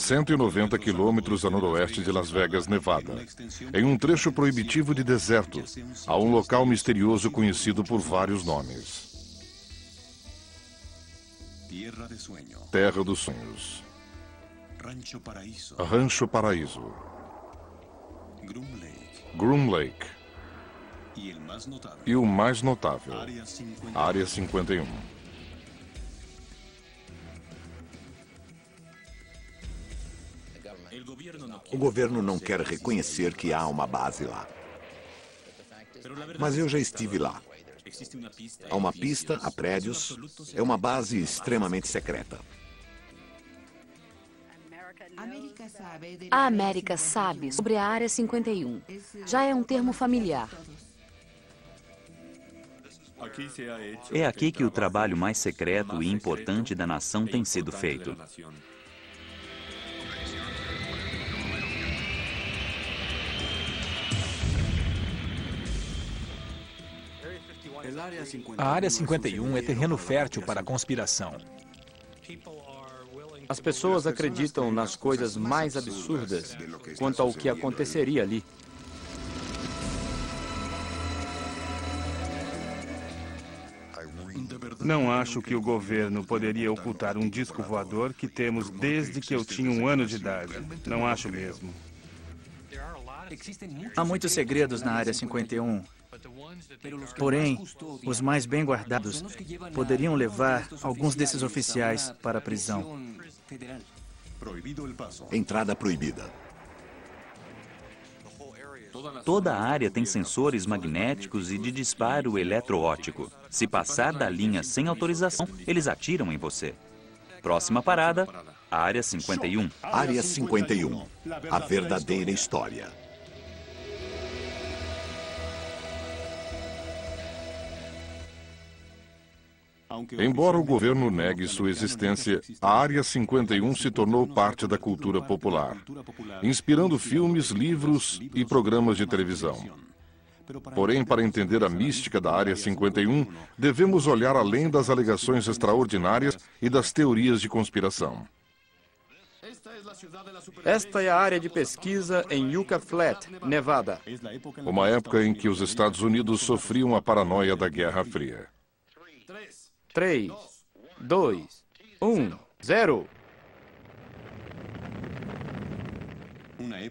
190 quilômetros a noroeste de Las Vegas, Nevada. Em um trecho proibitivo de deserto, há um local misterioso conhecido por vários nomes. Terra dos Sonhos. Rancho Paraíso. Groom Lake. E o mais notável, Área 51. O governo não quer reconhecer que há uma base lá. Mas eu já estive lá. Há uma pista, há prédios. É uma base extremamente secreta. A América sabe sobre a Área 51. Já é um termo familiar. É aqui que o trabalho mais secreto e importante da nação tem sido feito. A Área 51 é terreno fértil para a conspiração. As pessoas acreditam nas coisas mais absurdas quanto ao que aconteceria ali. Não acho que o governo poderia ocultar um disco voador que temos desde que eu tinha 1 ano de idade. Não acho mesmo. Há muitos segredos na Área 51. Porém, os mais bem guardados poderiam levar alguns desses oficiais para a prisão. Entrada proibida. Toda a área tem sensores magnéticos e de disparo eletroóptico. Se passar da linha sem autorização, eles atiram em você. Próxima parada, Área 51. Área 51. A verdadeira história. Embora o governo negue sua existência, a Área 51 se tornou parte da cultura popular, inspirando filmes, livros e programas de televisão. Porém, para entender a mística da Área 51, devemos olhar além das alegações extraordinárias e das teorias de conspiração. Esta é a área de pesquisa em Yucca Flat, Nevada. Uma época em que os Estados Unidos sofriam a paranoia da Guerra Fria. 3, 2, 1, 0.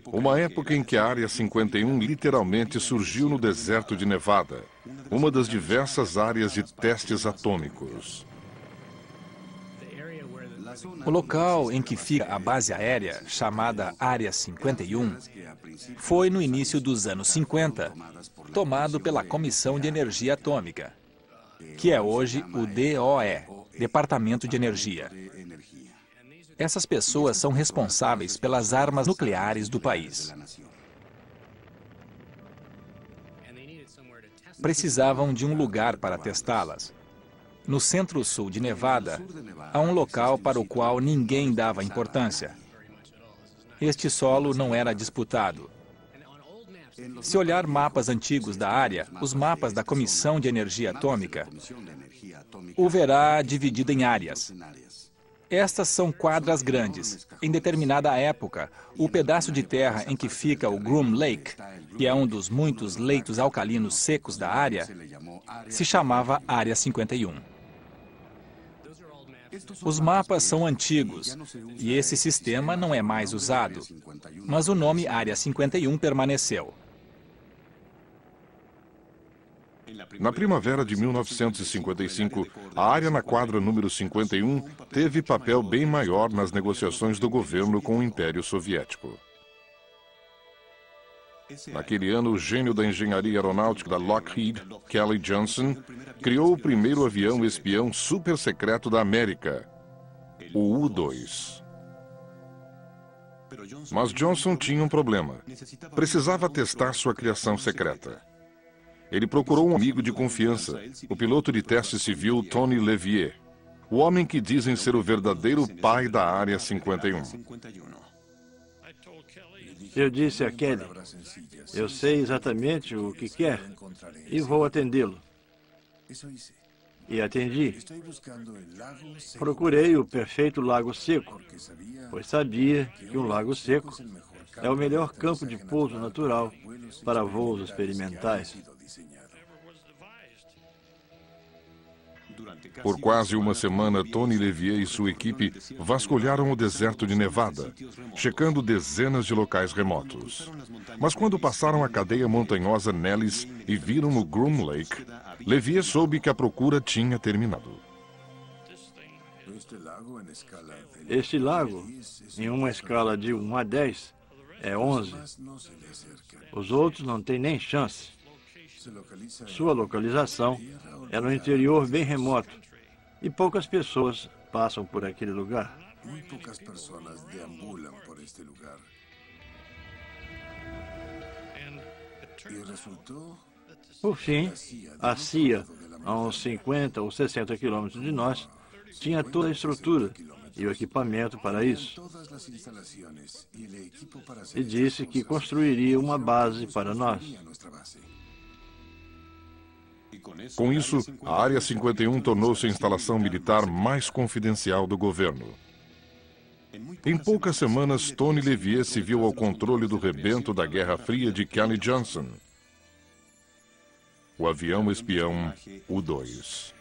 Uma época em que a Área 51 literalmente surgiu no deserto de Nevada, uma das diversas áreas de testes atômicos. O local em que fica a base aérea, chamada Área 51, foi no início dos anos 50, tomado pela Comissão de Energia Atômica, que é hoje o DOE, Departamento de Energia. Essas pessoas são responsáveis pelas armas nucleares do país. Precisavam de um lugar para testá-las. No centro-sul de Nevada, há um local para o qual ninguém dava importância. Este solo não era disputado. Se olhar mapas antigos da área, os mapas da Comissão de Energia Atômica, o verá dividido em áreas. Estas são quadras grandes. Em determinada época, o pedaço de terra em que fica o Groom Lake, que é um dos muitos leitos alcalinos secos da área, se chamava Área 51. Os mapas são antigos e esse sistema não é mais usado, mas o nome Área 51 permaneceu. Na primavera de 1955, a área na quadra número 51 teve papel bem maior nas negociações do governo com o Império Soviético. Naquele ano, o gênio da engenharia aeronáutica da Lockheed, Kelly Johnson, criou o primeiro avião espião super secreto da América, o U-2. Mas Johnson tinha um problema. Precisava testar sua criação secreta. Ele procurou um amigo de confiança, o piloto de teste civil Tony Levier, o homem que dizem ser o verdadeiro pai da Área 51. Eu disse a Kelly, eu sei exatamente o que quer e vou atendê-lo. E atendi. Procurei o perfeito lago seco, pois sabia que um lago seco é o melhor campo de pouso natural para voos experimentais. Por quase uma semana, Tony Levier e sua equipe vasculharam o deserto de Nevada, checando dezenas de locais remotos. Mas quando passaram a cadeia montanhosa Nellis e viram o Groom Lake, Levier soube que a procura tinha terminado. Este lago, em uma escala de 1 a 10, é 11. Os outros não têm nem chance. Sua localização é no interior bem remoto e poucas pessoas passam por aquele lugar. Poucas pessoas deambulam por este lugar. E resultou... Por fim, a CIA, a uns 50 ou 60 quilômetros de nós, tinha toda a estrutura e o equipamento para isso. E disse que construiria uma base para nós. Com isso, a Área 51 tornou-se a instalação militar mais confidencial do governo. Em poucas semanas, Tony Levier se viu ao controle do rebento da Guerra Fria de Kelly Johnson, o avião espião U-2.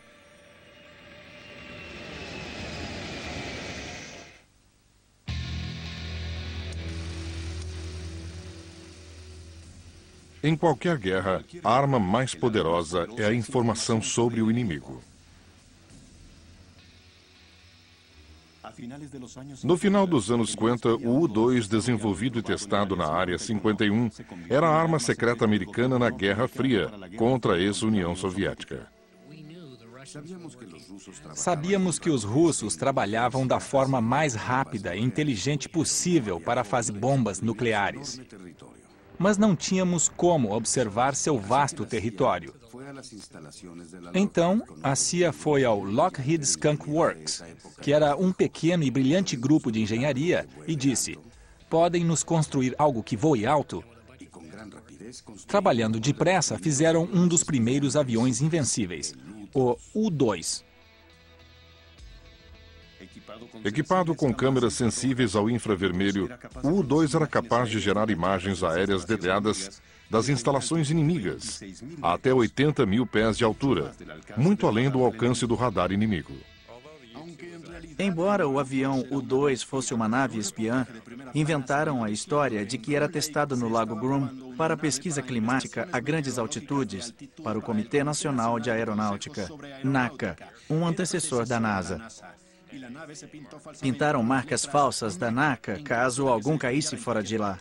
Em qualquer guerra, a arma mais poderosa é a informação sobre o inimigo. No final dos anos 50, o U-2, desenvolvido e testado na Área 51, era a arma secreta americana na Guerra Fria contra a ex-União Soviética. Sabíamos que os russos trabalhavam da forma mais rápida e inteligente possível para fazer bombas nucleares. Mas não tínhamos como observar seu vasto território. Então, a CIA foi ao Lockheed Skunk Works, que era um pequeno e brilhante grupo de engenharia, e disse: podem nos construir algo que voe alto? Trabalhando depressa, fizeram um dos primeiros aviões invencíveis, o U-2. Equipado com câmeras sensíveis ao infravermelho, o U-2 era capaz de gerar imagens aéreas detalhadas das instalações inimigas, a até 80 mil pés de altura, muito além do alcance do radar inimigo. Embora o avião U-2 fosse uma nave espiã, inventaram a história de que era testado no Lago Groom para pesquisa climática a grandes altitudes para o Comitê Nacional de Aeronáutica, NACA, um antecessor da NASA. Pintaram marcas falsas da NACA caso algum caísse fora de lá.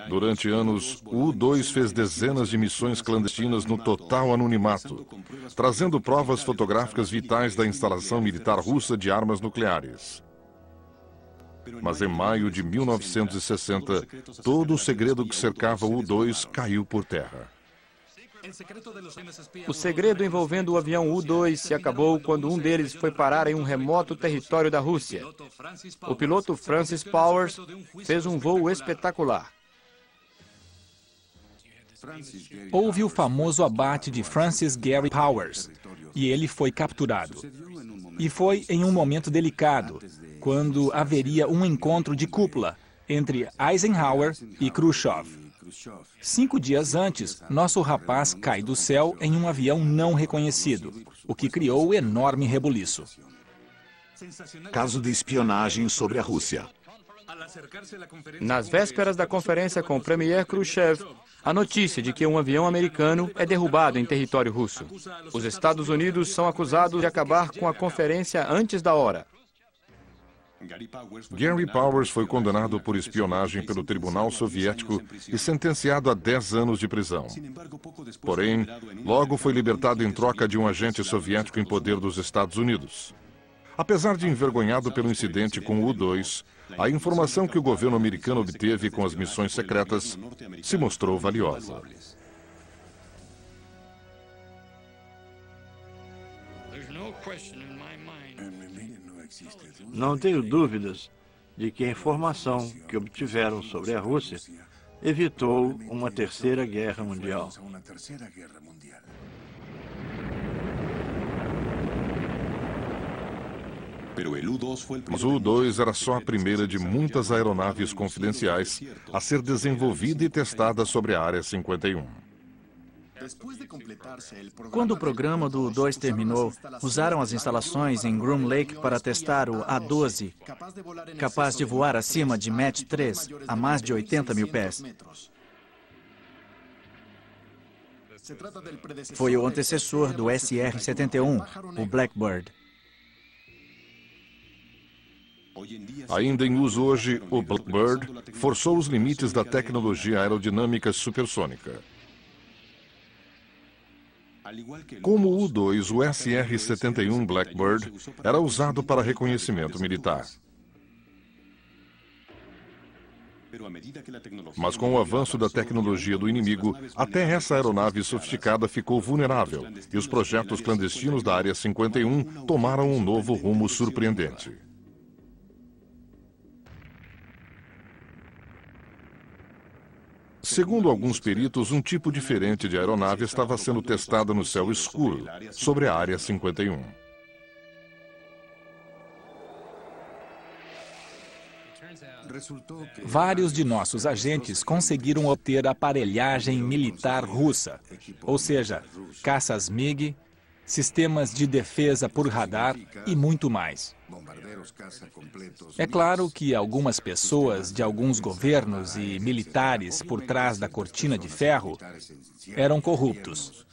Durante anos, o U-2 fez dezenas de missões clandestinas no total anonimato, trazendo provas fotográficas vitais da instalação militar russa de armas nucleares. Mas em maio de 1960, todo o segredo que cercava o U-2 caiu por terra. O segredo envolvendo o avião U-2 se acabou quando um deles foi parar em um remoto território da Rússia. O piloto Francis Powers fez um voo espetacular. Houve o famoso abate de Francis Gary Powers, e ele foi capturado. E foi em um momento delicado, quando haveria um encontro de cúpula entre Eisenhower e Khrushchev. 5 dias antes, nosso rapaz cai do céu em um avião não reconhecido, o que criou enorme rebuliço. Caso de espionagem sobre a Rússia. Nas vésperas da conferência com o premier Khrushchev, a notícia de que um avião americano é derrubado em território russo. Os Estados Unidos são acusados de acabar com a conferência antes da hora. Gary Powers foi condenado por espionagem pelo Tribunal Soviético e sentenciado a 10 anos de prisão. Porém, logo foi libertado em troca de um agente soviético em poder dos Estados Unidos. Apesar de envergonhado pelo incidente com o U-2, a informação que o governo americano obteve com as missões secretas se mostrou valiosa. Não tenho dúvidas de que a informação que obtiveram sobre a Rússia evitou uma terceira guerra mundial. Mas o U-2 era só a primeira de muitas aeronaves confidenciais a ser desenvolvida e testada sobre a Área 51. Quando o programa do U-2 terminou, usaram as instalações em Groom Lake para testar o A-12, capaz de voar acima de Mach 3, a mais de 80 mil pés. Foi o antecessor do SR-71, o Blackbird. Ainda em uso hoje, o Blackbird forçou os limites da tecnologia aerodinâmica supersônica. Como o U-2, o SR-71 Blackbird era usado para reconhecimento militar. Mas com o avanço da tecnologia do inimigo, até essa aeronave sofisticada ficou vulnerável e os projetos clandestinos da Área 51 tomaram um novo rumo surpreendente. Segundo alguns peritos, um tipo diferente de aeronave estava sendo testada no céu escuro, sobre a Área 51. Vários de nossos agentes conseguiram obter aparelhagem militar russa, ou seja, caças MiG, sistemas de defesa por radar e muito mais. É claro que algumas pessoas de alguns governos e militares por trás da cortina de ferro eram corruptos.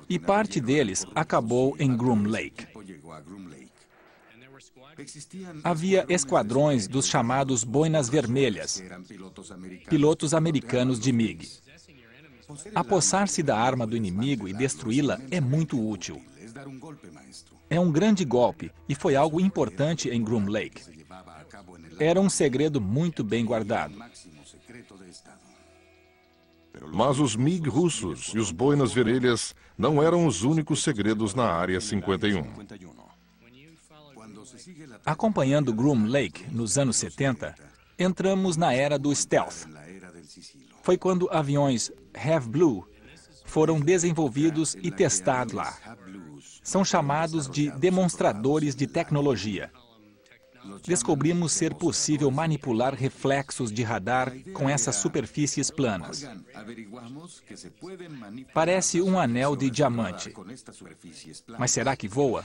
E parte deles acabou em Groom Lake. Havia esquadrões dos chamados Boinas Vermelhas, pilotos americanos de MiG. Apossar-se da arma do inimigo e destruí-la é muito útil. É um grande golpe e foi algo importante em Groom Lake. Era um segredo muito bem guardado. Mas os MiG russos e os Boinas Vermelhas não eram os únicos segredos na Área 51. Acompanhando Groom Lake nos anos 70, entramos na era do stealth. Foi quando aviões Have Blue foram desenvolvidos e testados lá. São chamados de demonstradores de tecnologia. Descobrimos ser possível manipular reflexos de radar com essas superfícies planas. Parece um anel de diamante. Mas será que voa?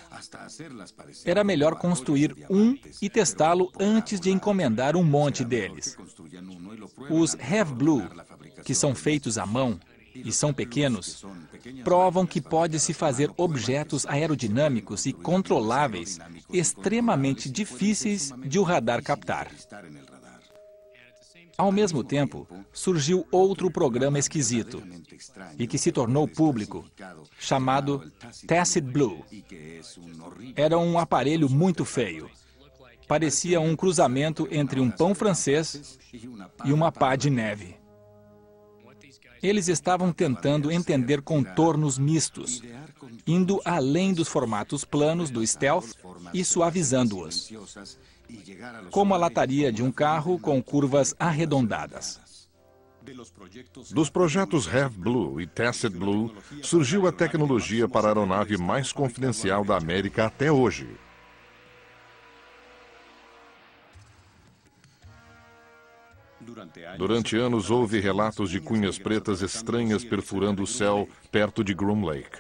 Era melhor construir um e testá-lo antes de encomendar um monte deles. Os Have Blue, que são feitos à mão e são pequenos, provam que pode-se fazer objetos aerodinâmicos e controláveis extremamente difíceis de o radar captar. Ao mesmo tempo, surgiu outro programa esquisito e que se tornou público, chamado Tacit Blue. Era um aparelho muito feio. Parecia um cruzamento entre um pão francês e uma pá de neve. Eles estavam tentando entender contornos mistos, indo além dos formatos planos do stealth e suavizando-os, como a lataria de um carro com curvas arredondadas. Dos projetos Have Blue e Tacit Blue, surgiu a tecnologia para a aeronave mais confidencial da América até hoje. Durante anos, houve relatos de cunhas pretas estranhas perfurando o céu perto de Groom Lake.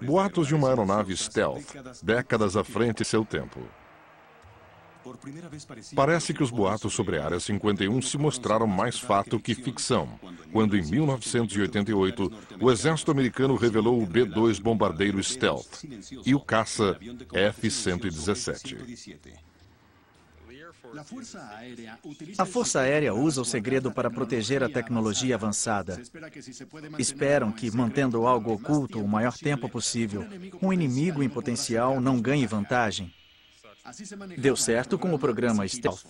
Boatos de uma aeronave stealth, décadas à frente de seu tempo. Parece que os boatos sobre a Área 51 se mostraram mais fato que ficção, quando em 1988 o exército americano revelou o B-2 bombardeiro stealth e o caça F-117. A Força Aérea usa o segredo para proteger a tecnologia avançada. Esperam que, mantendo algo oculto o maior tempo possível, um inimigo em potencial não ganhe vantagem. Deu certo com o programa Stealth.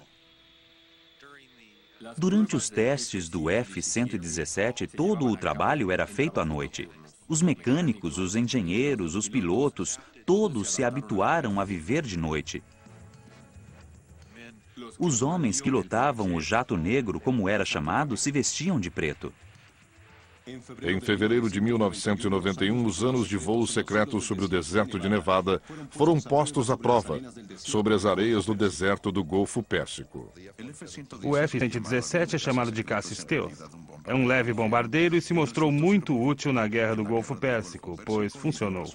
Durante os testes do F-117, todo o trabalho era feito à noite. Os mecânicos, os engenheiros, os pilotos, todos se habituaram a viver de noite. Os homens que lotavam o jato negro, como era chamado, se vestiam de preto. Em fevereiro de 1991, os anos de voo secreto sobre o deserto de Nevada foram postos à prova, sobre as areias do deserto do Golfo Pérsico. O F-117 é chamado de caça Stealth. É um leve bombardeiro e se mostrou muito útil na Guerra do Golfo Pérsico, pois funcionou.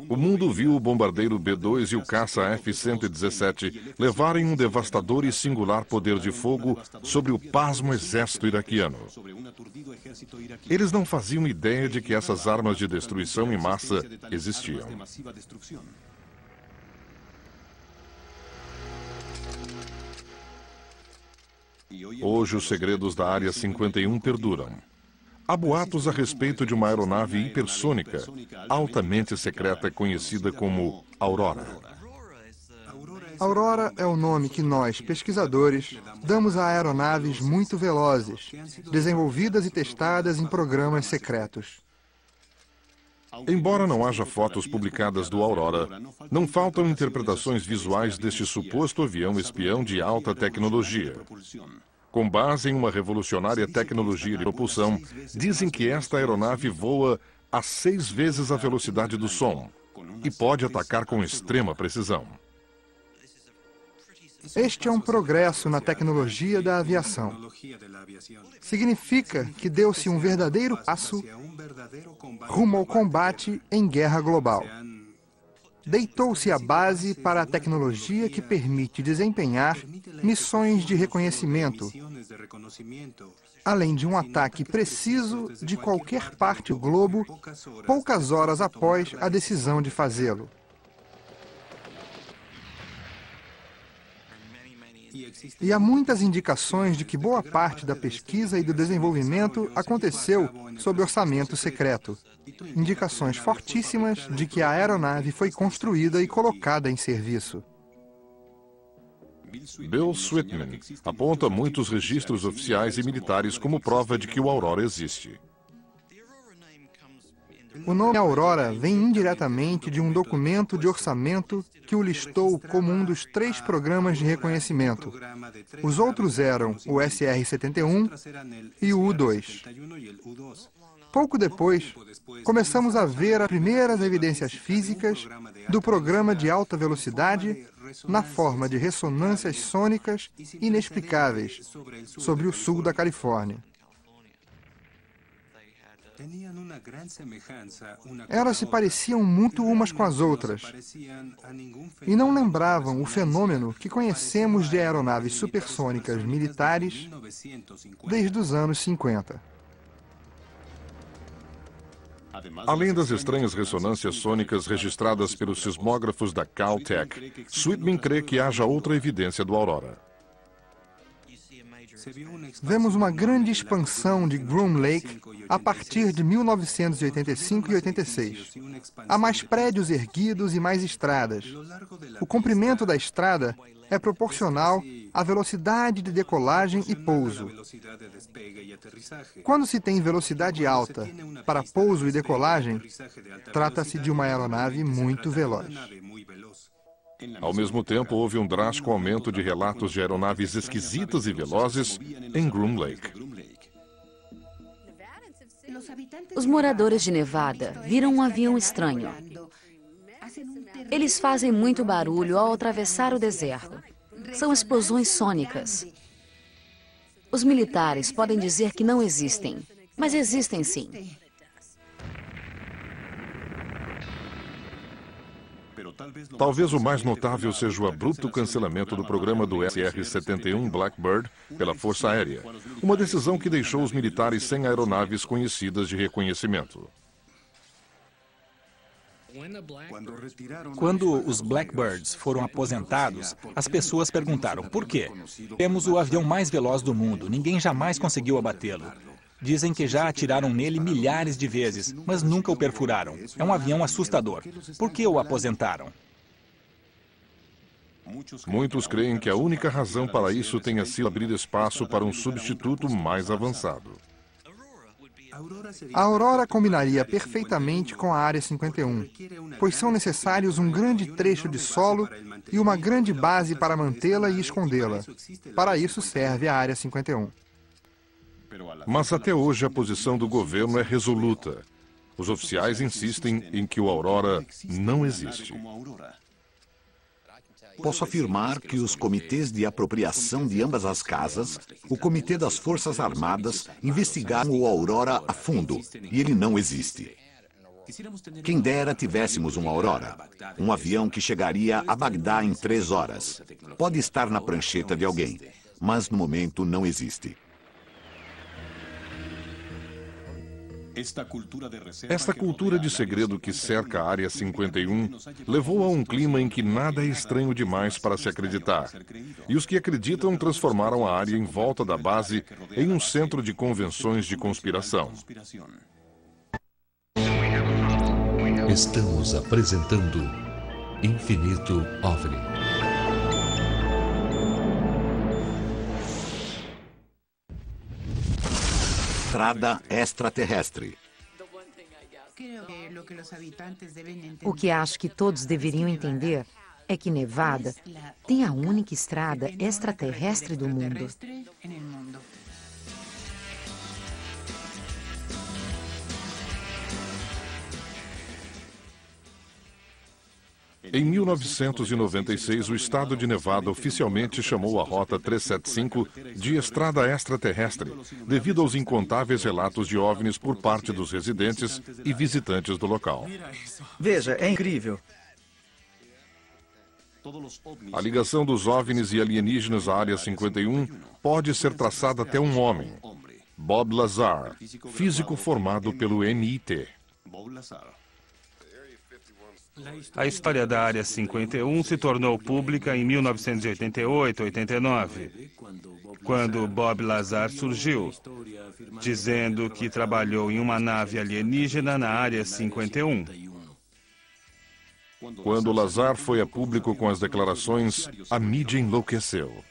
O mundo viu o bombardeiro B-2 e o caça F-117 levarem um devastador e singular poder de fogo sobre o pasmo exército iraquiano. Eles não faziam ideia de que essas armas de destruição em massa existiam. Hoje, os segredos da Área 51 perduram. Há boatos a respeito de uma aeronave hipersônica, altamente secreta, conhecida como Aurora. Aurora é o nome que nós, pesquisadores, damos a aeronaves muito velozes, desenvolvidas e testadas em programas secretos. Embora não haja fotos publicadas do Aurora, não faltam interpretações visuais deste suposto avião espião de alta tecnologia. Com base em uma revolucionária tecnologia de propulsão, dizem que esta aeronave voa a 6 vezes a velocidade do som e pode atacar com extrema precisão. Este é um progresso na tecnologia da aviação. Significa que deu-se um verdadeiro passo rumo ao combate em guerra global. Deitou-se a base para a tecnologia que permite desempenhar missões de reconhecimento, além de um ataque preciso de qualquer parte do globo, poucas horas após a decisão de fazê-lo. E há muitas indicações de que boa parte da pesquisa e do desenvolvimento aconteceu sob orçamento secreto. Indicações fortíssimas de que a aeronave foi construída e colocada em serviço. Bill Sweetman aponta muitos registros oficiais e militares como prova de que o Aurora existe. O nome Aurora vem indiretamente de um documento de orçamento que o listou como um dos 3 programas de reconhecimento. Os outros eram o SR-71 e o U-2. Pouco depois, começamos a ver as primeiras evidências físicas do programa de alta velocidade na forma de ressonâncias sônicas inexplicáveis sobre o sul da Califórnia. Elas se pareciam muito umas com as outras e não lembravam o fenômeno que conhecemos de aeronaves supersônicas militares desde os anos 50. Além das estranhas ressonâncias sônicas registradas pelos sismógrafos da Caltech, Sweetman crê que haja outra evidência do Aurora. Vemos uma grande expansão de Groom Lake a partir de 1985 e 86. Há mais prédios erguidos e mais estradas. O comprimento da estrada é proporcional à velocidade de decolagem e pouso. Quando se tem velocidade alta para pouso e decolagem, trata-se de uma aeronave muito veloz. Ao mesmo tempo, houve um drástico aumento de relatos de aeronaves esquisitas e velozes em Groom Lake. Os moradores de Nevada viram um avião estranho. Eles fazem muito barulho ao atravessar o deserto. São explosões sônicas. Os militares podem dizer que não existem, mas existem sim. Talvez o mais notável seja o abrupto cancelamento do programa do SR-71 Blackbird pela Força Aérea, uma decisão que deixou os militares sem aeronaves conhecidas de reconhecimento. Quando os Blackbirds foram aposentados, as pessoas perguntaram por quê? Temos o avião mais veloz do mundo, ninguém jamais conseguiu abatê-lo. Dizem que já atiraram nele milhares de vezes, mas nunca o perfuraram. É um avião assustador. Por que o aposentaram? Muitos creem que a única razão para isso tenha sido abrir espaço para um substituto mais avançado. A Aurora combinaria perfeitamente com a Área 51, pois são necessários um grande trecho de solo e uma grande base para mantê-la e escondê-la. Para isso serve a Área 51. Mas até hoje a posição do governo é resoluta. Os oficiais insistem em que o Aurora não existe. Posso afirmar que os comitês de apropriação de ambas as casas, o Comitê das Forças Armadas, investigaram o Aurora a fundo, e ele não existe. Quem dera tivéssemos um Aurora, um avião que chegaria a Bagdá em 3 horas. Pode estar na prancheta de alguém, mas no momento não existe. Esta cultura de segredo que cerca a Área 51 levou a um clima em que nada é estranho demais para se acreditar. E os que acreditam transformaram a área em volta da base em um centro de convenções de conspiração. Estamos apresentando Infinito OVNI. Estrada extraterrestre. O que acho que todos deveriam entender é que Nevada tem a única estrada extraterrestre do mundo. Em 1996, o estado de Nevada oficialmente chamou a Rota 375 de Estrada Extraterrestre, devido aos incontáveis relatos de OVNIs por parte dos residentes e visitantes do local. Veja, é incrível. A ligação dos OVNIs e alienígenas à Área 51 pode ser traçada até um homem, Bob Lazar, físico formado pelo MIT. A história da Área 51 se tornou pública em 1988-89, quando Bob Lazar surgiu, dizendo que trabalhou em uma nave alienígena na Área 51. Quando Lazar foi a público com as declarações, a mídia enlouqueceu.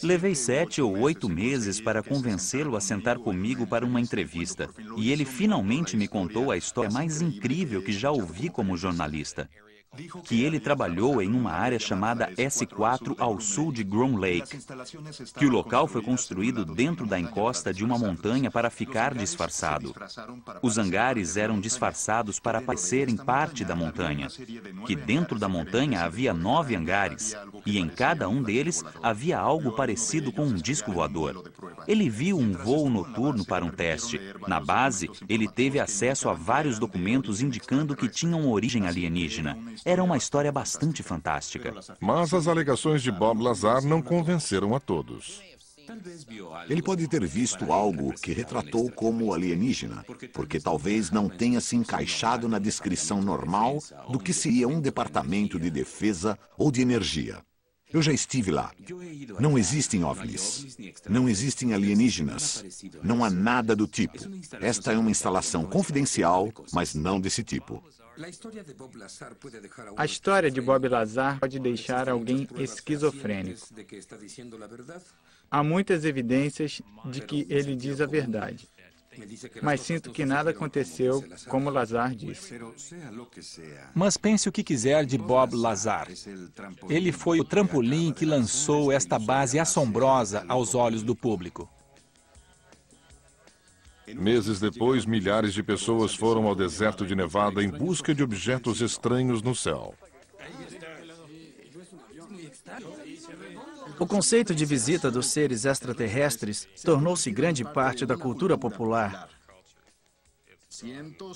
Levei 7 ou 8 meses para convencê-lo a sentar comigo para uma entrevista. E ele finalmente me contou a história mais incrível que já ouvi como jornalista. Que ele trabalhou em uma área chamada S4 ao sul de Groom Lake. Que o local foi construído dentro da encosta de uma montanha para ficar disfarçado. Os hangares eram disfarçados para parecerem parte da montanha. Que dentro da montanha havia 9 hangares. E em cada um deles havia algo parecido com um disco voador. Ele viu um voo noturno para um teste. Na base, ele teve acesso a vários documentos indicando que tinham origem alienígena. Era uma história bastante fantástica. Mas as alegações de Bob Lazar não convenceram a todos. Ele pode ter visto algo que retratou como alienígena, porque talvez não tenha se encaixado na descrição normal do que seria um departamento de defesa ou de energia. Eu já estive lá. Não existem OVNIs. Não existem alienígenas. Não há nada do tipo. Esta é uma instalação confidencial, mas não desse tipo. A história de Bob Lazar pode deixar alguém esquizofrênico. Há muitas evidências de que ele diz a verdade. Mas sinto que nada aconteceu como Lazar disse. Mas pense o que quiser de Bob Lazar. Ele foi o trampolim que lançou esta base assombrosa aos olhos do público. Meses depois, milhares de pessoas foram ao deserto de Nevada em busca de objetos estranhos no céu. O conceito de visita dos seres extraterrestres tornou-se grande parte da cultura popular.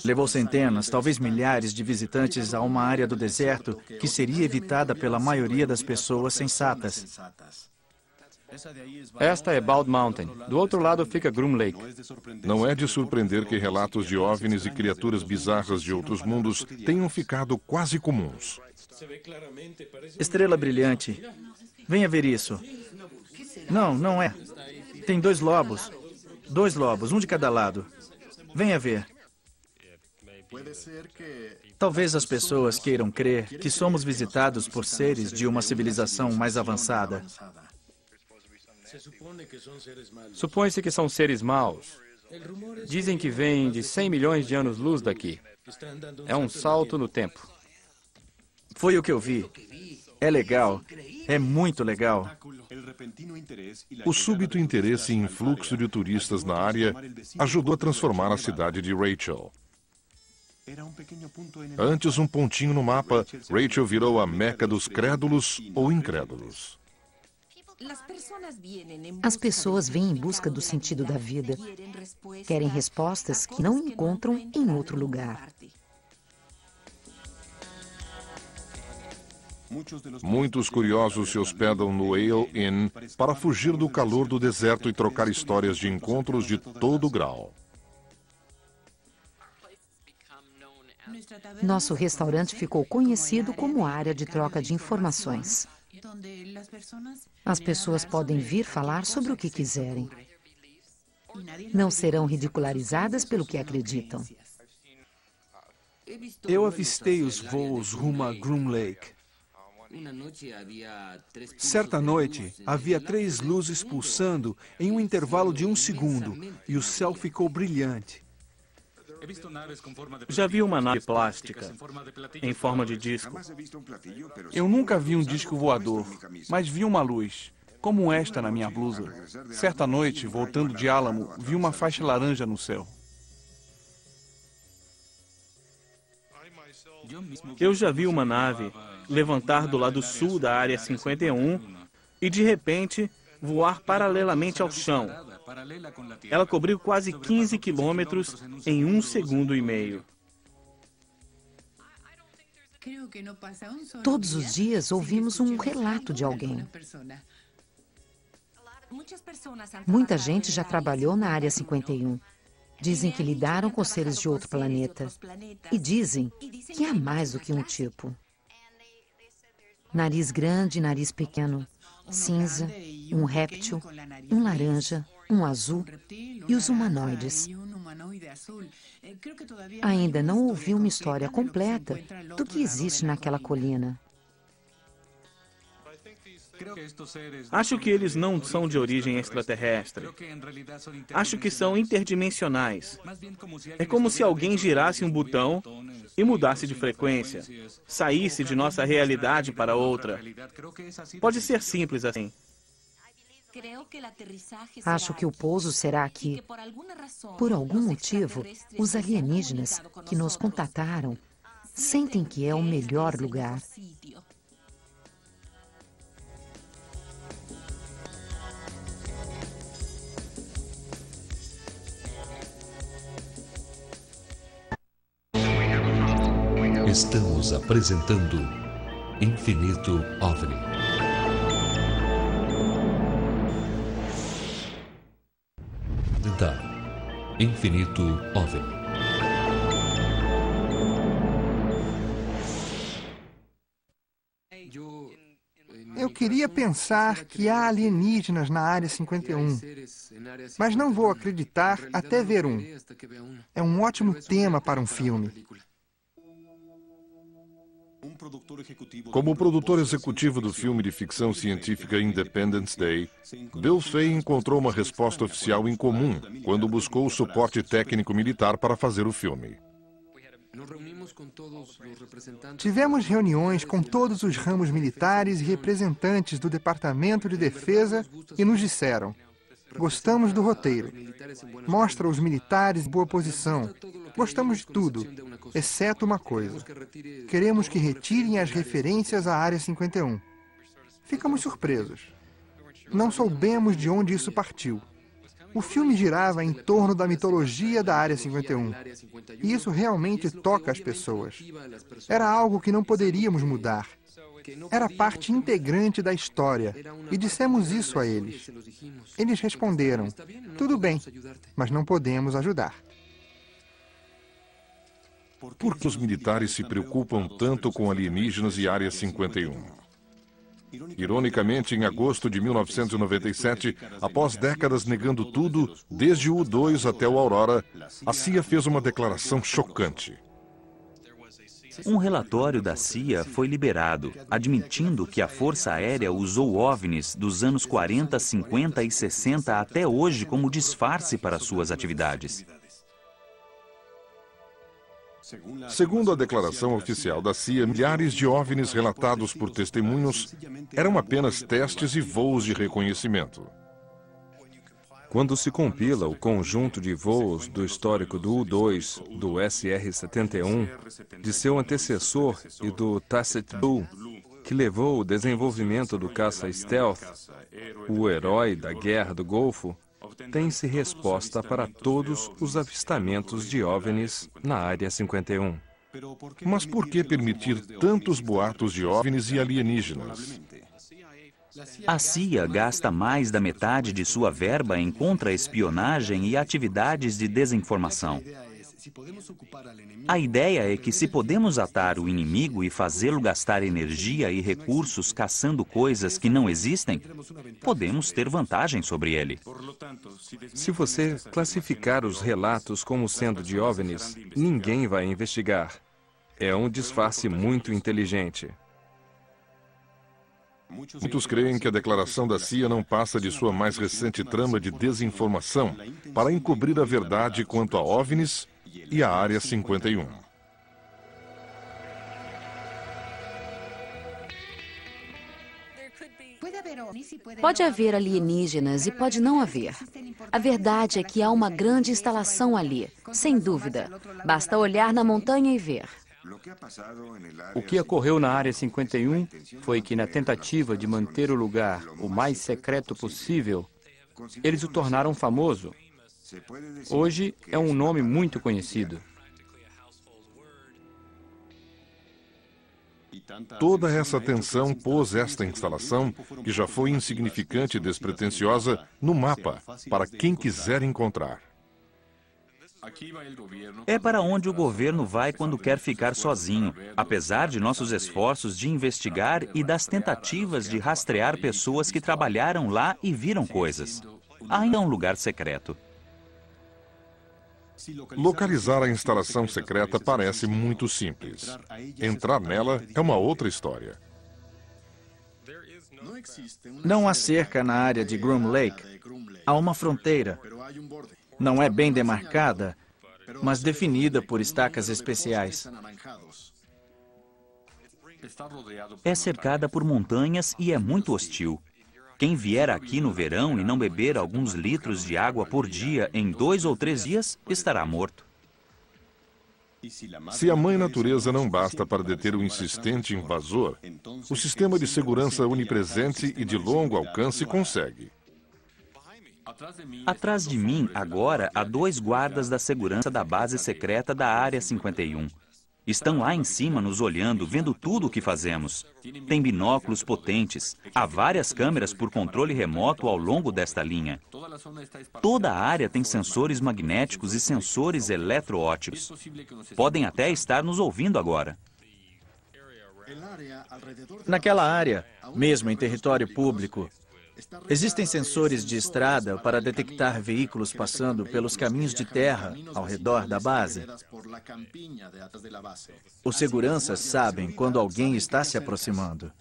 Levou centenas, talvez milhares de visitantes a uma área do deserto que seria evitada pela maioria das pessoas sensatas. Esta é Bald Mountain. Do outro lado fica Groom Lake. Não é de surpreender que relatos de OVNIs e criaturas bizarras de outros mundos tenham ficado quase comuns. Estrela brilhante. Venha ver isso. Não, não é. Tem dois lobos. Dois lobos, um de cada lado. Venha ver. Talvez as pessoas queiram crer que somos visitados por seres de uma civilização mais avançada. Supõe-se que são seres maus. Dizem que vêm de 100 milhões de anos-luz daqui. É um salto no tempo. Foi o que eu vi. É legal. É muito legal. O súbito interesse e influxo de turistas na área ajudou a transformar a cidade de Rachel. Antes um pontinho no mapa, Rachel virou a meca dos crédulos ou incrédulos. As pessoas vêm em busca do sentido da vida. Querem respostas que não encontram em outro lugar. Muitos curiosos se hospedam no Ale Inn para fugir do calor do deserto e trocar histórias de encontros de todo grau. Nosso restaurante ficou conhecido como área de troca de informações. As pessoas podem vir falar sobre o que quiserem. Não serão ridicularizadas pelo que acreditam. Eu avistei os voos rumo a Groom Lake. Certa noite, havia 3 luzes pulsando em um intervalo de 1 segundo e o céu ficou brilhante. Já vi uma nave plástica em forma de disco. Eu nunca vi um disco voador, mas vi uma luz, como esta na minha blusa. Certa noite, voltando de Álamo, vi uma faixa laranja no céu. Eu já vi uma nave levantar do lado sul da área 51 e, de repente, voar paralelamente ao chão. Ela cobriu quase 15 quilômetros em 1 segundo e meio. Todos os dias ouvimos um relato de alguém. Muita gente já trabalhou na área 51. Dizem que lidaram com seres de outro planeta. E dizem que há mais do que um tipo. Nariz grande, nariz pequeno, cinza, um réptil, um laranja, um azul e os humanoides. Ainda não ouvi uma história completa do que existe naquela colina. Acho que eles não são de origem extraterrestre. Acho que são interdimensionais. É como se alguém girasse um botão e mudasse de frequência, saísse de nossa realidade para outra. Pode ser simples assim. Acho que o pouso será aqui. Por algum motivo, os alienígenas que nos contataram sentem que é o melhor lugar. Estamos apresentando Infinito OVNI. Infinito OVNI. Eu queria pensar que há alienígenas na área 51, mas não vou acreditar até ver um. É um ótimo tema para um filme. Como produtor executivo do filme de ficção científica Independence Day, Bill Fay encontrou uma resposta oficial incomum quando buscou o suporte técnico militar para fazer o filme. Tivemos reuniões com todos os ramos militares e representantes do Departamento de Defesa e nos disseram: gostamos do roteiro, mostra os militares em boa posição, gostamos de tudo, exceto uma coisa. Queremos que retirem as referências à Área 51. Ficamos surpresos. Não soubemos de onde isso partiu. O filme girava em torno da mitologia da Área 51. E isso realmente toca as pessoas. Era algo que não poderíamos mudar. Era parte integrante da história e dissemos isso a eles. Eles responderam, tudo bem, mas não podemos ajudar. Por que os militares se preocupam tanto com alienígenas e Área 51? Ironicamente, em agosto de 1997, após décadas negando tudo, desde o U-2 até o Aurora, a CIA fez uma declaração chocante. Um relatório da CIA foi liberado, admitindo que a Força Aérea usou OVNIs dos anos 40, 50 e 60 até hoje como disfarce para suas atividades. Segundo a declaração oficial da CIA, milhares de OVNIs relatados por testemunhos eram apenas testes e voos de reconhecimento. Quando se compila o conjunto de voos do histórico do U-2, do SR-71, de seu antecessor e do Tacit Blue, que levou o desenvolvimento do caça stealth, o herói da Guerra do Golfo, tem-se resposta para todos os avistamentos de OVNIs na Área 51. Mas por que permitir tantos boatos de OVNIs e alienígenas? A CIA gasta mais da metade de sua verba em contra-espionagem e atividades de desinformação. A ideia é que se podemos atar o inimigo e fazê-lo gastar energia e recursos caçando coisas que não existem, podemos ter vantagem sobre ele. Se você classificar os relatos como sendo de OVNIs, ninguém vai investigar. É um disfarce muito inteligente. Muitos creem que a declaração da CIA não passa de sua mais recente trama de desinformação para encobrir a verdade quanto a OVNIs e a Área 51. Pode haver alienígenas e pode não haver. A verdade é que há uma grande instalação ali, sem dúvida. Basta olhar na montanha e ver. O que ocorreu na Área 51 foi que, na tentativa de manter o lugar o mais secreto possível, eles o tornaram famoso. Hoje é um nome muito conhecido. Toda essa tensão pôs esta instalação, que já foi insignificante e despretensiosa, no mapa, para quem quiser encontrar. É para onde o governo vai quando quer ficar sozinho, apesar de nossos esforços de investigar e das tentativas de rastrear pessoas que trabalharam lá e viram coisas. Ainda é um lugar secreto. Localizar a instalação secreta parece muito simples. Entrar nela é uma outra história. Não há cerca na área de Groom Lake. Há uma fronteira. Não é bem demarcada, mas definida por estacas especiais. É cercada por montanhas e é muito hostil. Quem vier aqui no verão e não beber alguns litros de água por dia em 2 ou 3 dias, estará morto. Se a mãe natureza não basta para deter o insistente invasor, o sistema de segurança onipresente e de longo alcance consegue. Atrás de mim, agora, há 2 guardas da segurança da base secreta da Área 51. Estão lá em cima nos olhando, vendo tudo o que fazemos. Tem binóculos potentes. Há várias câmeras por controle remoto ao longo desta linha. Toda a área tem sensores magnéticos e sensores eletroóticos. Podem até estar nos ouvindo agora. Naquela área, mesmo em território público, existem sensores de estrada para detectar veículos passando pelos caminhos de terra ao redor da base. Os seguranças sabem quando alguém está se aproximando.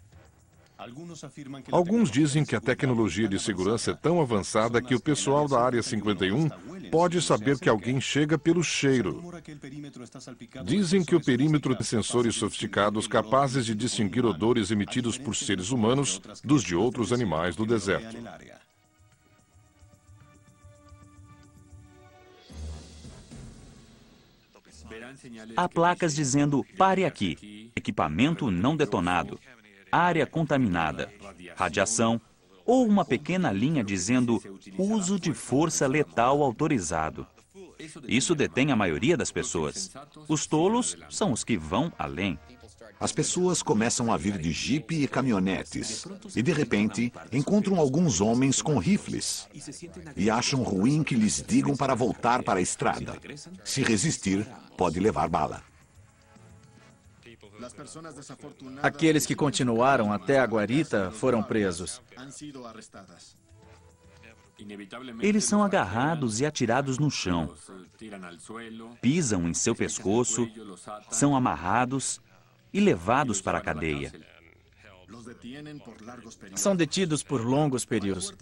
Alguns dizem que a tecnologia de segurança é tão avançada que o pessoal da Área 51 pode saber que alguém chega pelo cheiro. Dizem que o perímetro tem sensores sofisticados capazes de distinguir odores emitidos por seres humanos dos de outros animais do deserto. Há placas dizendo "pare aqui", equipamento não detonado, área contaminada, radiação, ou uma pequena linha dizendo uso de força letal autorizado. Isso detém a maioria das pessoas. Os tolos são os que vão além. As pessoas começam a vir de jipe e caminhonetes e, de repente, encontram alguns homens com rifles e acham ruim que lhes digam para voltar para a estrada. Se resistir, pode levar bala. Aqueles que continuaram até a guarita foram presos. Eles são agarrados e atirados no chão. Pisam em seu pescoço, são amarrados e levados para a cadeia. São detidos por longos períodos.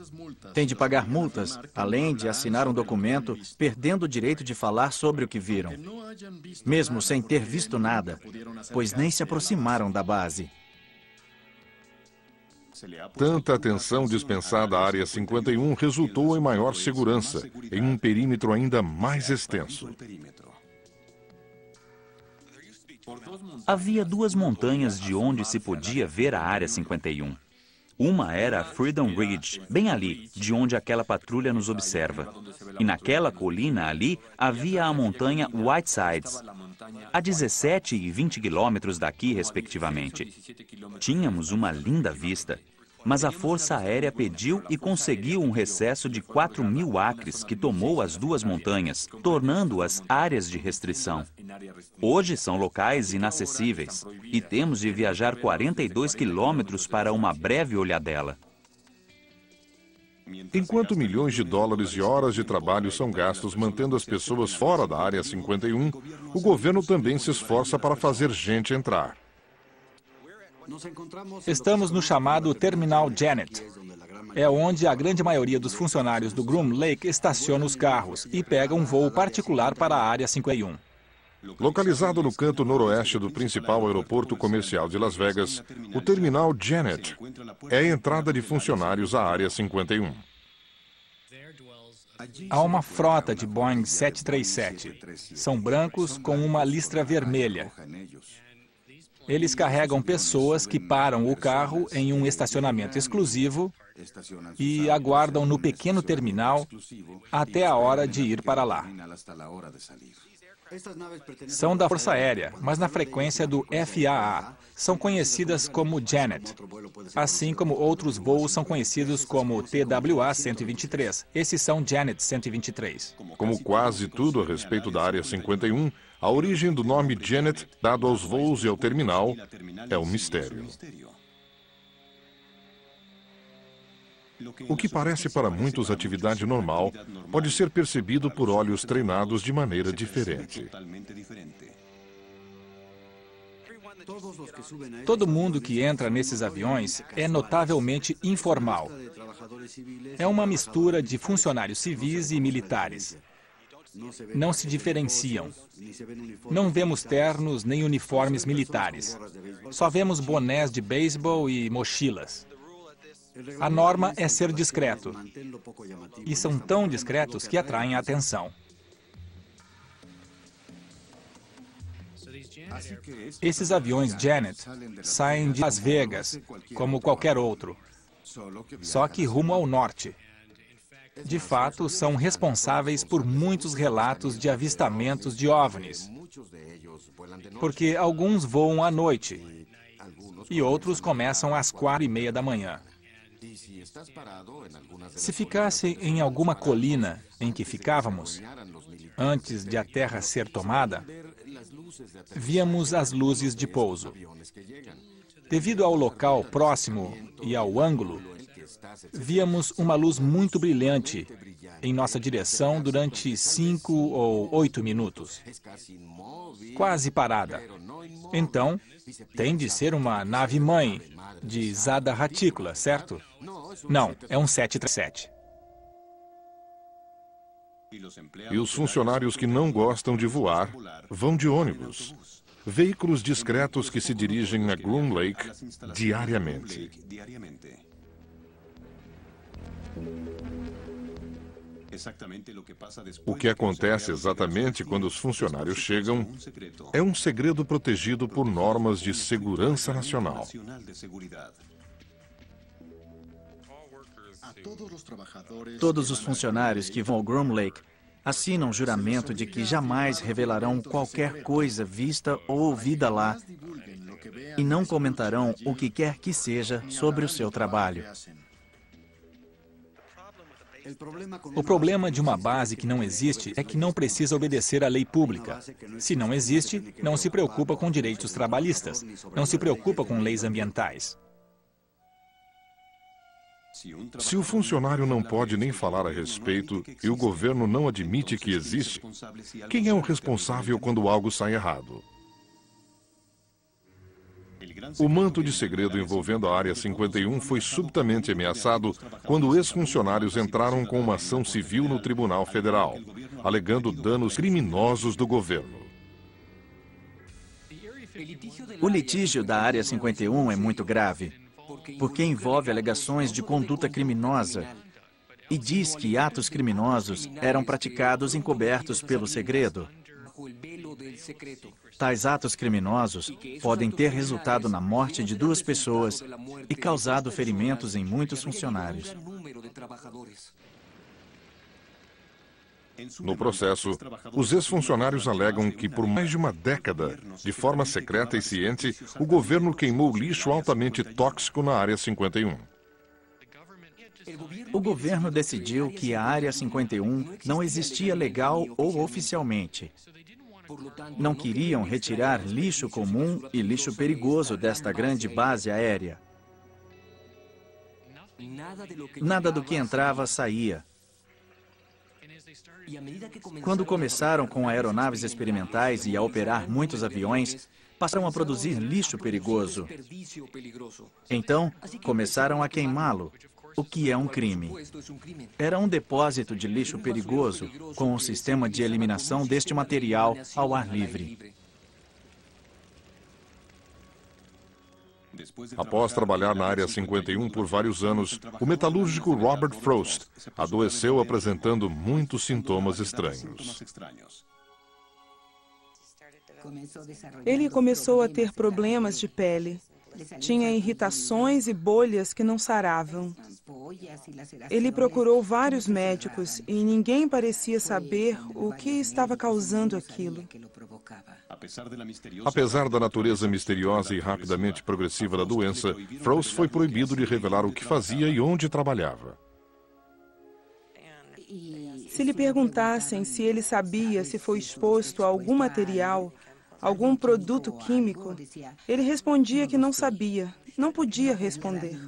Têm de pagar multas, além de assinar um documento, perdendo o direito de falar sobre o que viram. Mesmo sem ter visto nada, pois nem se aproximaram da base. Tanta atenção dispensada à Área 51 resultou em maior segurança, em um perímetro ainda mais extenso. Havia duas montanhas de onde se podia ver a Área 51. Uma era a Freedom Ridge, bem ali, de onde aquela patrulha nos observa. E naquela colina ali havia a montanha Whitesides, a 17 e 20 quilômetros daqui, respectivamente. Tínhamos uma linda vista, mas a Força Aérea pediu e conseguiu um recesso de 4.000 acres que tomou as duas montanhas, tornando-as áreas de restrição. Hoje são locais inacessíveis e temos de viajar 42 quilômetros para uma breve olhadela. Enquanto milhões de dólares e horas de trabalho são gastos mantendo as pessoas fora da Área 51, o governo também se esforça para fazer gente entrar. Estamos no chamado Terminal Janet. É onde a grande maioria dos funcionários do Groom Lake estaciona os carros e pega um voo particular para a Área 51. Localizado no canto noroeste do principal aeroporto comercial de Las Vegas, o Terminal Janet é a entrada de funcionários à Área 51. Há uma frota de Boeing 737. São brancos com uma listra vermelha. Eles carregam pessoas que param o carro em um estacionamento exclusivo e aguardam no pequeno terminal até a hora de ir para lá. São da Força Aérea, mas na frequência do FAA. São conhecidas como Janet, assim como outros voos são conhecidos como TWA 123. Esses são Janet 123. Como quase tudo a respeito da Área 51, a origem do nome Janet, dado aos voos e ao terminal, é um mistério. O que parece para muitos atividade normal, pode ser percebido por olhos treinados de maneira diferente. Todo mundo que entra nesses aviões é notavelmente informal. É uma mistura de funcionários civis e militares. Não se diferenciam. Não vemos ternos nem uniformes militares. Só vemos bonés de beisebol e mochilas. A norma é ser discreto. E são tão discretos que atraem a atenção. Esses aviões Janet saem de Las Vegas, como qualquer outro, só que rumo ao norte. De fato, são responsáveis por muitos relatos de avistamentos de OVNIs, porque alguns voam à noite e outros começam às 4:30 da manhã. Se ficasse em alguma colina em que ficávamos, antes de a terra ser tomada, víamos as luzes de pouso. Devido ao local próximo e ao ângulo, víamos uma luz muito brilhante em nossa direção durante 5 ou 8 minutos, quase parada. Então, tem de ser uma nave-mãe de Zada Reticula, certo? Não, é um 737. E os funcionários que não gostam de voar vão de ônibus, veículos discretos que se dirigem a Groom Lake diariamente. O que acontece exatamente quando os funcionários chegam é um segredo protegido por normas de segurança nacional. Todos os funcionários que vão ao Groom Lake assinam juramento de que jamais revelarão qualquer coisa vista ou ouvida lá e não comentarão o que quer que seja sobre o seu trabalho. O problema de uma base que não existe é que não precisa obedecer à lei pública. Se não existe, não se preocupa com direitos trabalhistas, não se preocupa com leis ambientais. Se o funcionário não pode nem falar a respeito e o governo não admite que existe, quem é o responsável quando algo sai errado? O manto de segredo envolvendo a Área 51 foi subitamente ameaçado quando ex-funcionários entraram com uma ação civil no Tribunal Federal, alegando danos criminosos do governo. O litígio da Área 51 é muito grave, porque envolve alegações de conduta criminosa e diz que atos criminosos eram praticados encobertos pelo segredo. Tais atos criminosos podem ter resultado na morte de 2 pessoas e causado ferimentos em muitos funcionários. No processo, os ex-funcionários alegam que por mais de uma década, de forma secreta e ciente, o governo queimou lixo altamente tóxico na Área 51. O governo decidiu que a Área 51 não existia legal ou oficialmente. Não queriam retirar lixo comum e lixo perigoso desta grande base aérea. Nada do que entrava saía. Quando começaram com aeronaves experimentais e a operar muitos aviões, passaram a produzir lixo perigoso. Então, começaram a queimá-lo, o que é um crime. Era um depósito de lixo perigoso com um sistema de eliminação deste material ao ar livre. Após trabalhar na Área 51 por vários anos, o metalúrgico Robert Frost adoeceu apresentando muitos sintomas estranhos. Ele começou a ter problemas de pele. Tinha irritações e bolhas que não saravam. Ele procurou vários médicos e ninguém parecia saber o que estava causando aquilo. Apesar da natureza misteriosa e rapidamente progressiva da doença, Frost foi proibido de revelar o que fazia e onde trabalhava. Se lhe perguntassem se ele sabia se foi exposto a algum material, algum produto químico, ele respondia que não sabia, não podia responder.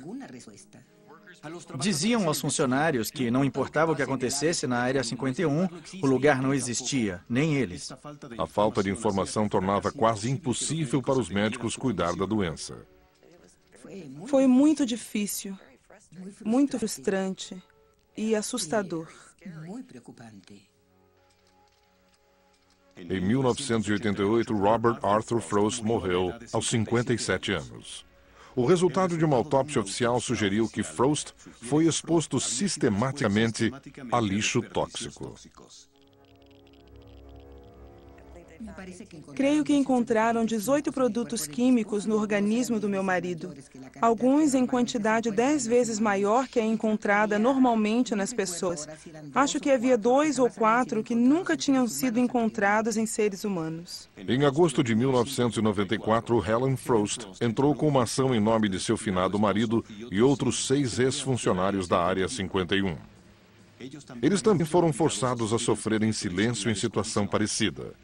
Diziam aos funcionários que não importava o que acontecesse na Área 51, o lugar não existia, nem eles. A falta de informação tornava quase impossível para os médicos cuidar da doença. Foi muito difícil, muito frustrante e assustador. Em 1988, Robert Arthur Frost morreu aos 57 anos. O resultado de uma autópsia oficial sugeriu que Frost foi exposto sistematicamente a lixo tóxico. Creio que encontraram 18 produtos químicos no organismo do meu marido, alguns em quantidade 10 vezes maior que a encontrada normalmente nas pessoas. Acho que havia 2 ou 4 que nunca tinham sido encontrados em seres humanos. Em agosto de 1994, Helen Frost entrou com uma ação em nome de seu finado marido e outros 6 ex-funcionários da Área 51. Eles também foram forçados a sofrer em silêncio em situação parecida.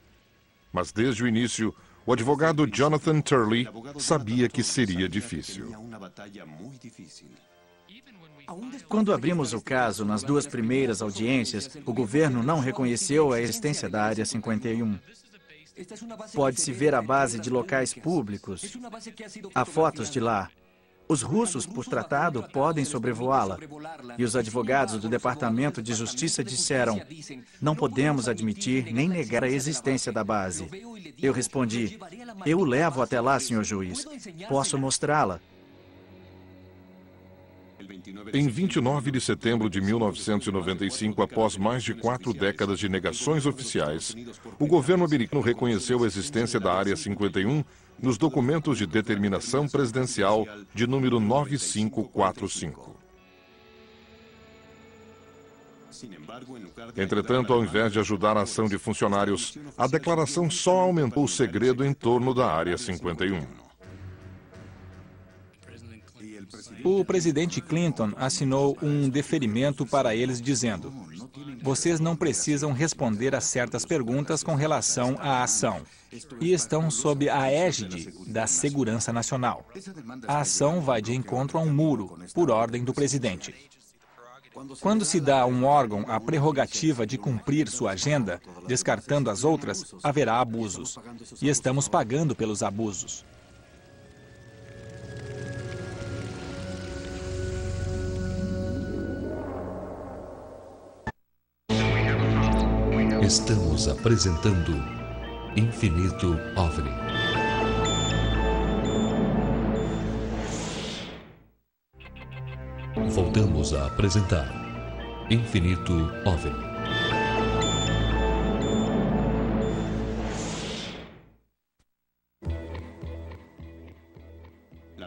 Mas desde o início, o advogado Jonathan Turley sabia que seria difícil. Quando abrimos o caso nas 2 primeiras audiências, o governo não reconheceu a existência da Área 51. Pode-se ver a base de locais públicos. Há fotos de lá. Os russos, por tratado, podem sobrevoá-la. E os advogados do Departamento de Justiça disseram: não podemos admitir nem negar a existência da base. Eu respondi: eu o levo até lá, senhor juiz. Posso mostrá-la. Em 29 de setembro de 1995, após mais de 4 décadas de negações oficiais, o governo americano reconheceu a existência da Área 51 nos documentos de determinação presidencial de número 9545. Entretanto, ao invés de ajudar a ação de funcionários, a declaração só aumentou o segredo em torno da Área 51. O presidente Clinton assinou um deferimento para eles dizendo: vocês não precisam responder a certas perguntas com relação à ação e estão sob a égide da Segurança Nacional. A ação vai de encontro a um muro, por ordem do presidente. Quando se dá a um órgão a prerrogativa de cumprir sua agenda, descartando as outras, haverá abusos. E estamos pagando pelos abusos. Estamos apresentando Infinito OVNI. Voltamos a apresentar Infinito OVNI.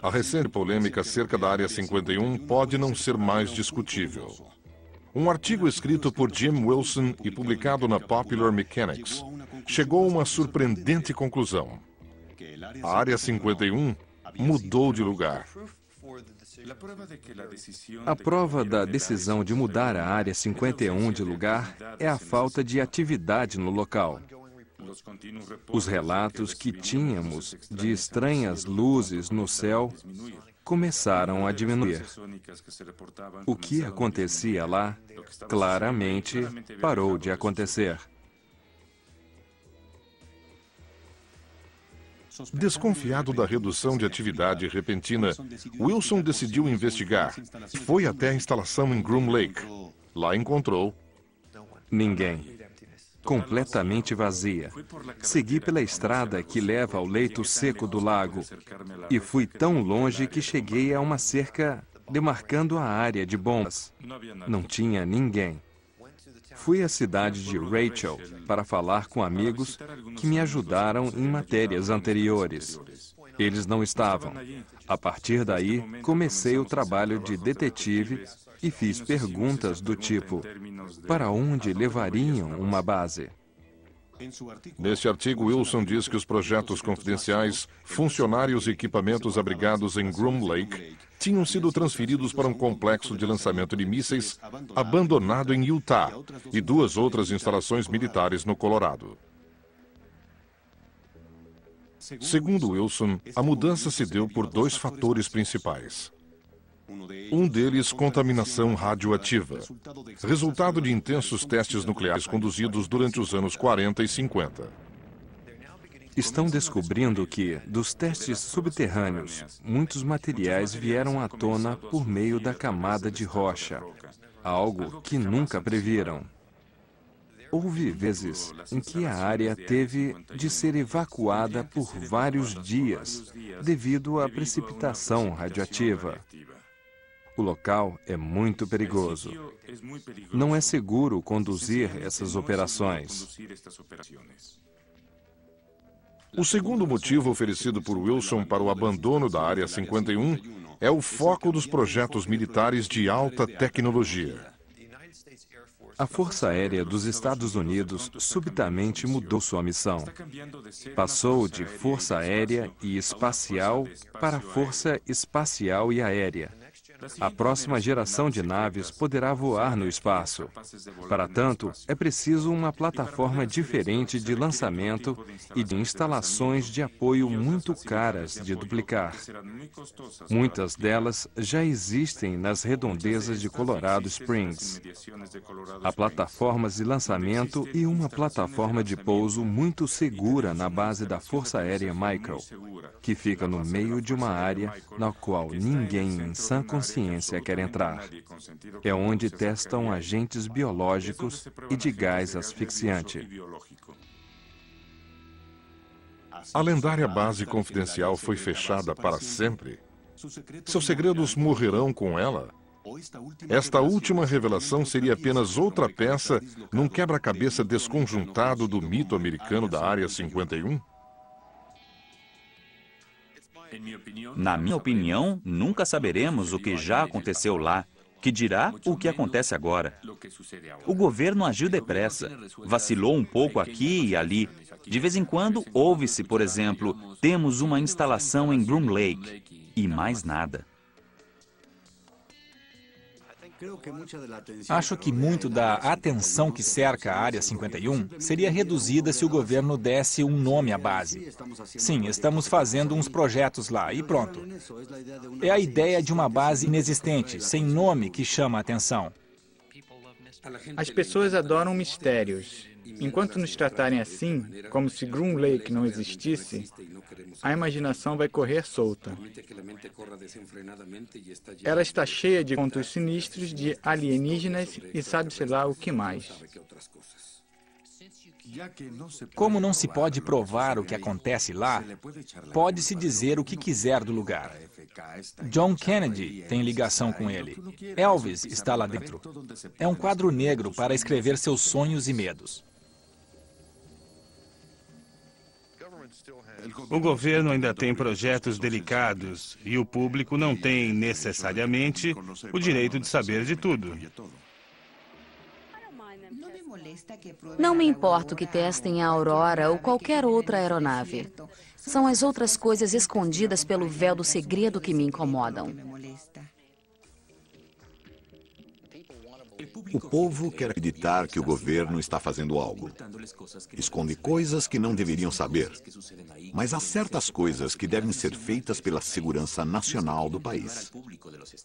A recente polêmica acerca da Área 51 pode não ser mais discutível. Um artigo escrito por Jim Wilson e publicado na Popular Mechanics chegou a uma surpreendente conclusão. A Área 51 mudou de lugar. A prova da decisão de mudar a Área 51 de lugar é a falta de atividade no local. Os relatos que tínhamos de estranhas luzes no céu começaram a diminuir. O que acontecia lá, claramente, parou de acontecer. Desconfiado da redução de atividade repentina, Wilson decidiu investigar. Foi até a instalação em Groom Lake. Lá encontrou ninguém. Completamente vazia. Segui pela estrada que leva ao leito seco do lago e fui tão longe que cheguei a uma cerca demarcando a área de bombas. Não tinha ninguém. Fui à cidade de Rachel para falar com amigos que me ajudaram em matérias anteriores. Eles não estavam. A partir daí, comecei o trabalho de detetive e fiz perguntas do tipo: para onde levariam uma base? Neste artigo, Wilson diz que os projetos confidenciais, funcionários e equipamentos abrigados em Groom Lake tinham sido transferidos para um complexo de lançamento de mísseis abandonado em Utah e 2 outras instalações militares no Colorado. Segundo Wilson, a mudança se deu por 2 fatores principais. Um deles, contaminação radioativa, resultado de intensos testes nucleares conduzidos durante os anos 40 e 50. Estão descobrindo que, dos testes subterrâneos, muitos materiais vieram à tona por meio da camada de rocha, algo que nunca previram. Houve vezes em que a área teve de ser evacuada por vários dias devido à precipitação radioativa. O local é muito perigoso. Não é seguro conduzir essas operações. O segundo motivo oferecido por Wilson para o abandono da Área 51 é o foco dos projetos militares de alta tecnologia. A Força Aérea dos Estados Unidos subitamente mudou sua missão. Passou de Força Aérea e Espacial para Força Espacial e Aérea. A próxima geração de naves poderá voar no espaço. Para tanto, é preciso uma plataforma diferente de lançamento e de instalações de apoio muito caras de duplicar. Muitas delas já existem nas redondezas de Colorado Springs. Há plataformas de lançamento e uma plataforma de pouso muito segura na base da Força Aérea Michael, que fica no meio de uma área na qual ninguém em sã consciência quer entrar. É onde testam agentes biológicos e de gás asfixiante. A lendária base confidencial foi fechada para sempre. Seus segredos morrerão com ela? Esta última revelação seria apenas outra peça num quebra-cabeça desconjuntado do mito americano da Área 51? Na minha opinião, nunca saberemos o que já aconteceu lá. Que dirá o que acontece agora? O governo agiu depressa, vacilou um pouco aqui e ali. De vez em quando, ouve-se, por exemplo, temos uma instalação em Groom Lake e mais nada. Acho que muito da atenção que cerca a Área 51 seria reduzida se o governo desse um nome à base. Sim, estamos fazendo uns projetos lá e pronto. É a ideia de uma base inexistente, sem nome, que chama a atenção. As pessoas adoram mistérios. Enquanto nos tratarem assim, como se Groom Lake não existisse, a imaginação vai correr solta. Ela está cheia de contos sinistros de alienígenas e sabe-se lá o que mais. Como não se pode provar o que acontece lá, pode-se dizer o que quiser do lugar. John Kennedy tem ligação com ele. Elvis está lá dentro. É um quadro negro para escrever seus sonhos e medos. O governo ainda tem projetos delicados e o público não tem, necessariamente, o direito de saber de tudo. Não me importa que testem a Aurora ou qualquer outra aeronave. São as outras coisas escondidas pelo véu do segredo que me incomodam. O povo quer acreditar que o governo está fazendo algo. Esconde coisas que não deveriam saber. Mas há certas coisas que devem ser feitas pela segurança nacional do país.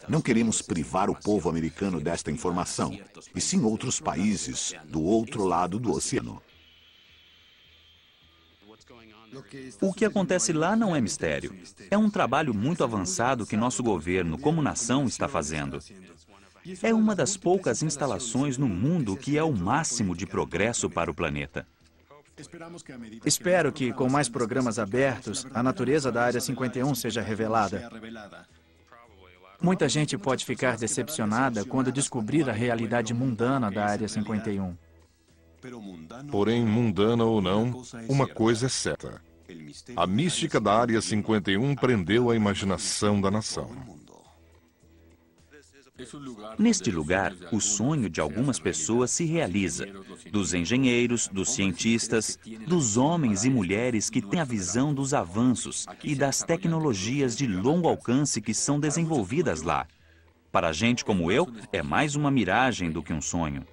Não queremos privar o povo americano desta informação, e sim outros países do outro lado do oceano. O que acontece lá não é mistério. É um trabalho muito avançado que nosso governo, como nação, está fazendo. É uma das poucas instalações no mundo que é o máximo de progresso para o planeta. Espero que, com mais programas abertos, a natureza da Área 51 seja revelada. Muita gente pode ficar decepcionada quando descobrir a realidade mundana da Área 51. Porém, mundana ou não, uma coisa é certa. A mística da Área 51 prendeu a imaginação da nação. Neste lugar, o sonho de algumas pessoas se realiza. Dos engenheiros, dos cientistas, dos homens e mulheres que têm a visão dos avanços e das tecnologias de longo alcance que são desenvolvidas lá. Para gente como eu, é mais uma miragem do que um sonho.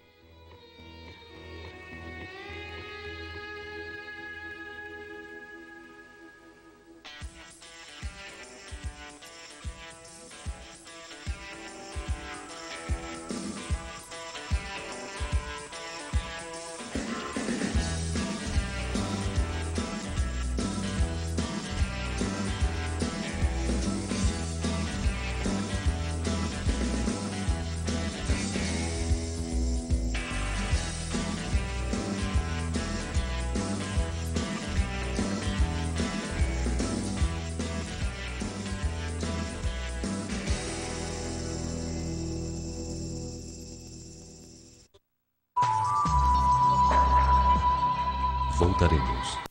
Voltaremos.